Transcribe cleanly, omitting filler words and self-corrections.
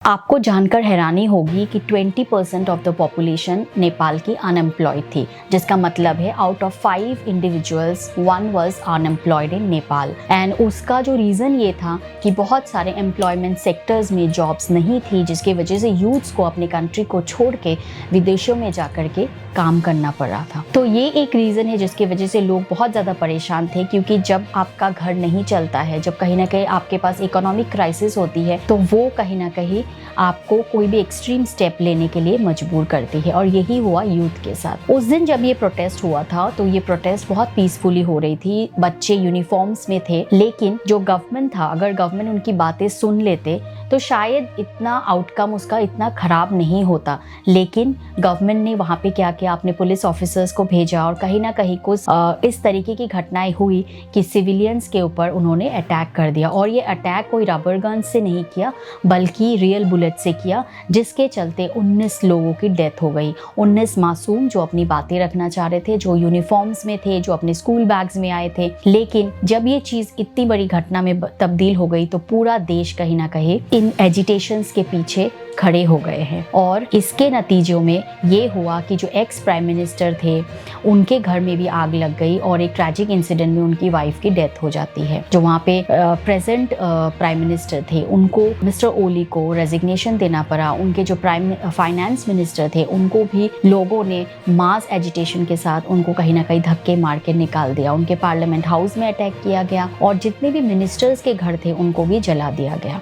आपको जानकर हैरानी होगी कि 20% ऑफ द पॉपुलेशन नेपाल की अनएम्प्लॉयड थी, जिसका मतलब है out of 5 individuals 1 was unemployed in Nepal. And उसका जो रीज़न ये था कि बहुत सारे एम्प्लॉयमेंट सेक्टर्स में जॉब्स नहीं थी, जिसकी वजह से यूथ्स को अपने कंट्री को छोड़ के विदेशों में जाकर के काम करना पड़ रहा था। तो ये एक रीज़न है जिसकी वजह से लोग बहुत ज़्यादा परेशान थे, क्योंकि जब आपका घर नहीं चलता है, जब कहीं ना कहीं आपके पास इकोनॉमिक क्राइसिस होती है, तो वो कहीं ना कहीं आपको कोई भी एक्सट्रीम स्टेप लेने के लिए मजबूर करती है। और यही हुआ यूथ के साथ। उस दिन जब ये प्रोटेस्ट हुआ था तो ये प्रोटेस्ट बहुत पीसफुली हो रही थी, बच्चे यूनिफॉर्म्स में थे, लेकिन जो गवर्नमेंट था, अगर गवर्नमेंट उनकी बातें सुन लेते तो शायद इतना आउटकम उसका इतना खराब नहीं होता। लेकिन गवर्नमेंट ने वहाँ पे क्या किया, अपने पुलिस ऑफिसर्स को भेजा और कहीं ना कहीं कुछ इस तरीके की घटनाएं हुई कि सिविलियंस के ऊपर उन्होंने अटैक कर दिया। और ये अटैक कोई रबर गन से नहीं किया, बल्कि रियल बुलेट से किया, जिसके चलते 19 लोगों की डेथ हो गई। 19 मासूम जो अपनी बातें रखना चाह रहे थे, जो यूनिफॉर्म्स में थे, जो अपने स्कूल बैग्स में आए थे। लेकिन जब ये चीज़ इतनी बड़ी घटना में तब्दील हो गई तो पूरा देश कहीं ना कहीं इन एजिटेशंस के पीछे खड़े हो गए हैं। और इसके नतीजों में ये हुआ कि जो एक्स प्राइम मिनिस्टर थे, उनके घर में भी आग लग गई और एक ट्रैजिक इंसिडेंट में उनकी वाइफ की डेथ हो जाती है। जो वहाँ पे प्रेजेंट प्राइम मिनिस्टर थे, उनको मिस्टर ओली को रेजिग्नेशन देना पड़ा। उनके जो फाइनेंस मिनिस्टर थे, उनको भी लोगों ने मास एजिटेशन के साथ उनको कहीं ना कहीं धक्के मार के निकाल दिया। उनके पार्लियामेंट हाउस में अटैक किया गया और जितने भी मिनिस्टर्स के घर थे उनको भी जला दिया गया।